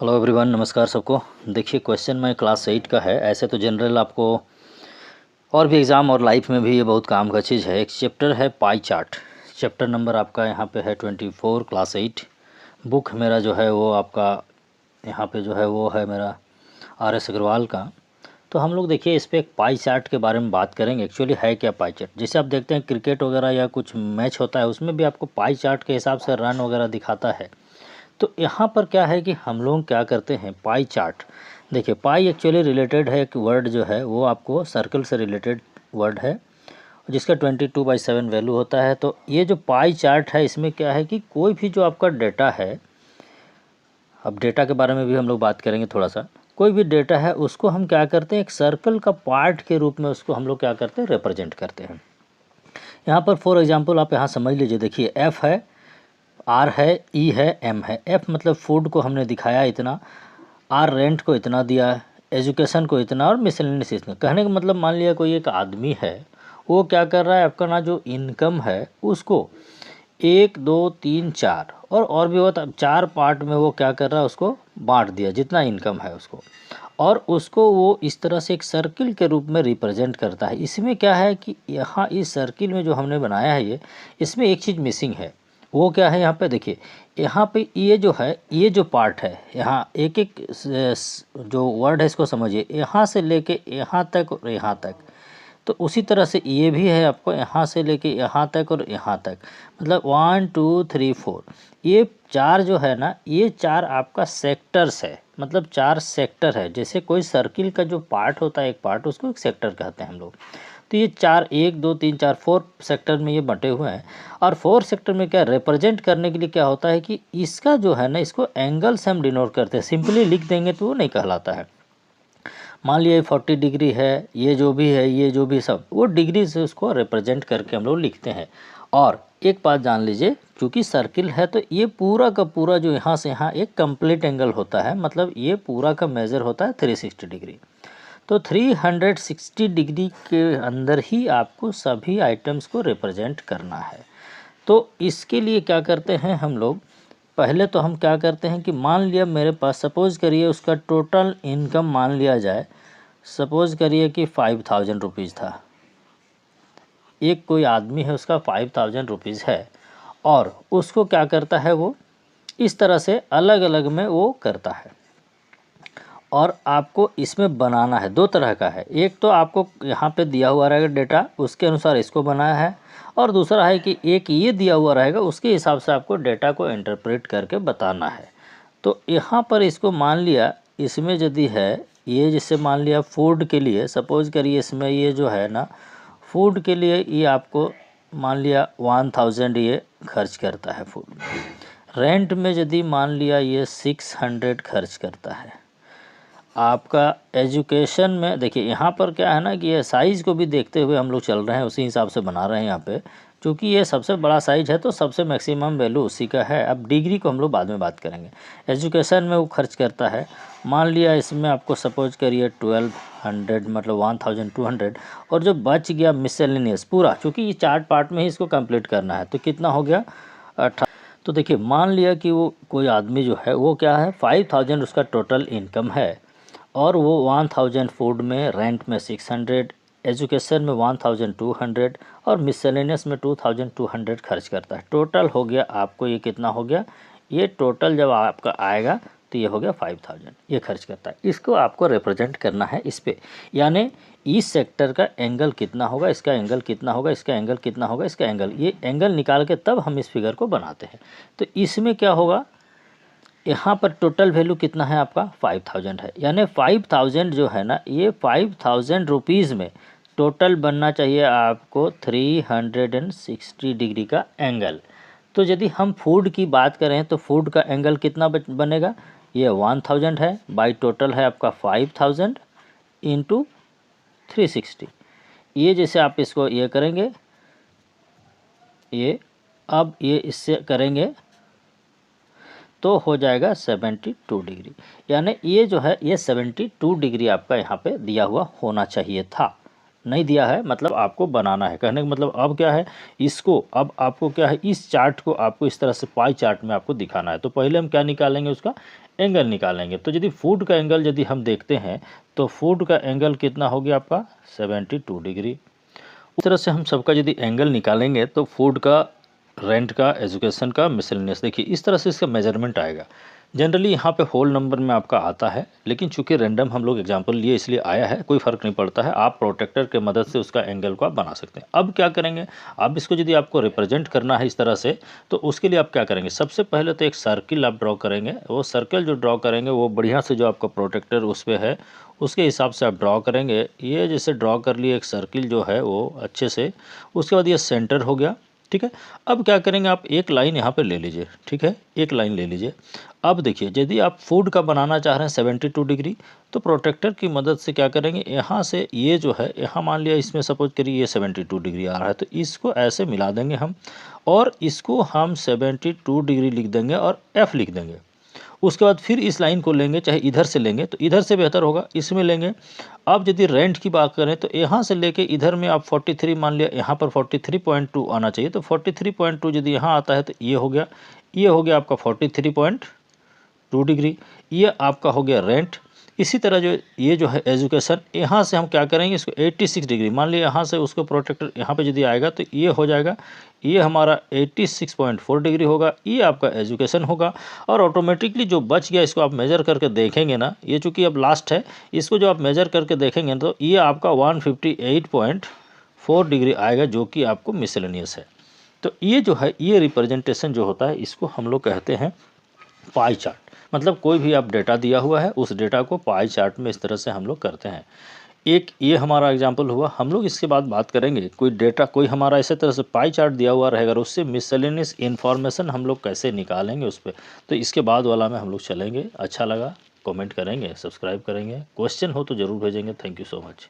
Hello everyone, नमस्कार सबको। देखिए क्वेश्चन में क्लास 8 का है। ऐसे तो जनरल आपको और भी एग्ज़ाम और लाइफ में भी ये बहुत काम का चीज़ है। एक चैप्टर है पाई चार्ट। चैप्टर नंबर आपका यहाँ पे है 24, क्लास 8। बुक मेरा जो है वो आपका यहाँ पे जो है वो है मेरा RS अग्रवाल का। तो हम लोग देखिए इस पर एक पाई चार्ट के बारे में बात करेंगे। एक्चुअली है क्या पाई चार्ट? जैसे आप देखते हैं क्रिकेट वगैरह या कुछ मैच होता है, उसमें भी आपको पाई चार्ट के हिसाब से रन वगैरह दिखाता है। तो यहाँ पर क्या है कि हम लोग क्या करते हैं, पाई चार्ट। देखिए पाई एक्चुअली रिलेटेड है, एक वर्ड जो है वो आपको सर्कल से रिलेटेड वर्ड है जिसका 22/7 वैल्यू होता है। तो ये जो पाई चार्ट है इसमें क्या है कि कोई भी जो आपका डेटा है, अब डेटा के बारे में भी हम लोग बात करेंगे थोड़ा सा। कोई भी डेटा है उसको हम क्या करते हैं, एक सर्कल का पार्ट के रूप में उसको हम लोग क्या करते हैं, रिप्रेजेंट करते हैं। यहाँ पर फॉर एग्जांपल आप यहाँ समझ लीजिए, देखिए एफ है, आर है, ई है, एम है। एफ मतलब फूड को हमने दिखाया इतना, आर रेंट को इतना दिया, एजुकेशन को इतना, और मिसलेनियस इतना। कहने का मतलब मान लिया कोई एक आदमी है, वो क्या कर रहा है, आपका ना जो इनकम है उसको 1 2 3 4 और भी होता, 4 पार्ट में वो क्या कर रहा है, उसको बांट दिया जितना इनकम है उसको, और उसको वो इस तरह से एक सर्किल के रूप में रिप्रेजेंट करता है। इसमें क्या है कि यहाँ इस सर्किल में जो हमने बनाया है इसमें एक चीज़ मिसिंग है। वो क्या है, यहाँ पे देखिए, यहाँ पे ये जो है, ये जो पार्ट है, यहाँ एक एक जो वर्ड है इसको समझिए, यहाँ से लेके यहाँ तक और यहाँ तक। तो उसी तरह से ये भी है, आपको यहाँ से लेके यहाँ तक और यहाँ तक, मतलब 1 2 3 4। ये 4 जो है ना, ये 4 आपका सेक्टर्स है, मतलब 4 सेक्टर है। जैसे कोई सर्किल का जो पार्ट होता है, एक पार्ट, उसको एक सेक्टर कहते हैं हम लोग। तो ये 4, 1 2 3 4 4 सेक्टर में ये बंटे हुए हैं। और 4 सेक्टर में क्या रिप्रेजेंट करने के लिए क्या होता है कि इसका जो है ना, इसको एंगल से हम डिनोट करते हैं। सिंपली लिख देंगे तो वो नहीं कहलाता है। मान लिया 40 डिग्री है, ये जो भी है, ये जो भी सब, वो डिग्री से उसको रिप्रेजेंट करके हम लोग लिखते हैं। और एक बात जान लीजिए, क्योंकि सर्किल है तो ये पूरा का पूरा जो यहाँ से यहाँ एक कंप्लीट एंगल होता है, मतलब ये पूरा का मेजर होता है 360 डिग्री। तो 360 डिग्री के अंदर ही आपको सभी आइटम्स को रिप्रेजेंट करना है। तो इसके लिए क्या करते हैं हम लोग, पहले तो हम क्या करते हैं कि मान लिया मेरे पास, सपोज़ करिए उसका टोटल इनकम मान लिया जाए, सपोज़ करिए कि 5000 रुपीज़ था। एक कोई आदमी है, उसका 5000 रुपीज़ है, और उसको क्या करता है, वो इस तरह से अलग अलग में वो करता है। और आपको इसमें बनाना है, दो तरह का है। एक तो आपको यहाँ पे दिया हुआ रहेगा डेटा, उसके अनुसार इसको बनाया है, और दूसरा है कि एक ये दिया हुआ रहेगा, उसके हिसाब से आपको डेटा को इंटरप्रेट करके बताना है। तो यहाँ पर इसको मान लिया, इसमें यदि है ये, जिससे मान लिया फूड के लिए, सपोज़ करिए इसमें ये जो है ना, फूड के लिए ये आपको मान लिया 1000 ये खर्च करता है फूड। रेंट में यदि मान लिया ये 600 खर्च करता है। आपका एजुकेशन में देखिए, यहाँ पर क्या है ना कि ये साइज़ को भी देखते हुए हम लोग चल रहे हैं, उसी हिसाब से बना रहे हैं यहाँ पे, क्योंकि ये सबसे बड़ा साइज है तो सबसे मैक्सिमम वैल्यू उसी का है। अब डिग्री को हम लोग बाद में बात करेंगे। एजुकेशन में वो खर्च करता है, मान लिया इसमें आपको सपोज करिए 1200, मतलब 1200, और जो बच गया मिसलेनियस पूरा, क्योंकि ये 4 पार्ट में ही इसको कंप्लीट करना है, तो कितना हो गया 18। तो देखिए मान लिया कि वो कोई आदमी जो है वो क्या है, 5000 उसका टोटल इनकम है, और वो 1000 फूड में, रेंट में 600, एजुकेशन में 1200, और मिसलेनियस में 2200 खर्च करता है। टोटल हो गया आपको ये कितना हो गया, ये टोटल जब आपका आएगा तो ये हो गया 5000, ये खर्च करता है। इसको आपको रिप्रेजेंट करना है इस पे, यानी इस सेक्टर का एंगल कितना होगा, इसका एंगल कितना होगा, इसका एंगल कितना होगा, इसका एंगल, ये एंगल निकाल के तब हम इस फिगर को बनाते हैं। तो इसमें क्या होगा, यहाँ पर टोटल वैल्यू कितना है आपका 5000 है, यानी 5000 जो है ना, ये 5000 रुपीज़ में टोटल बनना चाहिए आपको 360 डिग्री का एंगल। तो यदि हम फूड की बात करें तो फूड का एंगल कितना बनेगा, ये 1000 है, बाई टोटल है आपका 5000 इंटू 360। ये जैसे आप इसको ये करेंगे, ये अब ये इससे करेंगे तो हो जाएगा 72 डिग्री, यानी ये जो है ये 72 डिग्री आपका यहाँ पे दिया हुआ होना चाहिए था। नहीं दिया है, मतलब आपको बनाना है। कहने का मतलब अब क्या है, इसको अब आपको क्या है, इस चार्ट को आपको इस तरह से पाई चार्ट में आपको दिखाना है। तो पहले हम क्या निकालेंगे, उसका एंगल निकालेंगे। तो यदि फूड का एंगल यदि हम देखते हैं तो फूड का एंगल कितना हो गया आपका 72 डिग्री। उस तरह से हम सबका यदि एंगल निकालेंगे तो फूड का, रेंट का, एजुकेशन का, मिसलेनियस, देखिए इस तरह से इसका मेजरमेंट आएगा। जनरली यहाँ पे होल नंबर में आपका आता है, लेकिन चूंकि रैंडम हम लोग एग्जांपल लिए इसलिए आया है, कोई फ़र्क नहीं पड़ता है। आप प्रोटेक्टर के मदद से उसका एंगल को आप बना सकते हैं। अब क्या करेंगे, अब इसको यदि आपको रिप्रेजेंट करना है इस तरह से, तो उसके लिए आप क्या करेंगे, सबसे पहले तो एक सर्किल आप ड्रॉ करेंगे। वो सर्कल जो ड्रॉ करेंगे वो बढ़िया से जो आपका प्रोटेक्टर उस पर है उसके हिसाब से आप ड्रॉ करेंगे। ये जैसे ड्रॉ कर लिए एक सर्किल जो है वो अच्छे से, उसके बाद ये सेंटर हो गया, ठीक है। अब क्या करेंगे, आप एक लाइन यहाँ पे ले लीजिए, ठीक है, एक लाइन ले लीजिए। अब देखिए यदि आप फूड का बनाना चाह रहे हैं 72 डिग्री, तो प्रोटेक्टर की मदद से क्या करेंगे, यहाँ से ये जो है, यहाँ मान लिया इसमें सपोज करिए ये 72 डिग्री आ रहा है, तो इसको ऐसे मिला देंगे हम, और इसको हम 72 डिग्री लिख देंगे और F लिख देंगे। उसके बाद फिर इस लाइन को लेंगे, चाहे इधर से लेंगे तो इधर से बेहतर होगा, इसमें लेंगे। अब यदि रेंट की बात करें तो यहाँ से लेके इधर में आप 43 मान लिया, यहाँ पर 43.2 आना चाहिए, तो 43.2 यदि यहाँ आता है तो ये हो गया, ये हो गया आपका 43.2 डिग्री, ये आपका हो गया रेंट। इसी तरह जो ये जो है एजुकेशन, यहाँ से हम क्या करेंगे, इसको 86 डिग्री मान लिया, यहाँ से उसको प्रोटेक्टर यहाँ पे यदि आएगा तो ये हो जाएगा, ये हमारा 86.4 डिग्री होगा, ये आपका एजुकेशन होगा। और ऑटोमेटिकली जो बच गया इसको आप मेजर करके देखेंगे ना, ये चूँकि अब लास्ट है, इसको जो आप मेजर करके देखेंगे तो ये आपका 158.4 डिग्री आएगा, जो कि आपको मिसलेनियस है। तो ये जो है, ये रिप्रेजेंटेशन जो होता है इसको हम लोग कहते हैं पाई चार्ट। मतलब कोई भी आप डेटा दिया हुआ है, उस डेटा को पाई चार्ट में इस तरह से हम लोग करते हैं। एक ये हमारा एग्जाम्पल हुआ। हम लोग इसके बाद बात करेंगे, कोई डेटा कोई हमारा इसी तरह से पाई चार्ट दिया हुआ रहेगा, उससे मिसलेनियस इन्फॉर्मेशन हम लोग कैसे निकालेंगे उस पर, तो इसके बाद वाला में हम लोग चलेंगे। अच्छा लगा कमेंट करेंगे, सब्सक्राइब करेंगे, क्वेश्चन हो तो ज़रूर भेजेंगे। Thank you so much.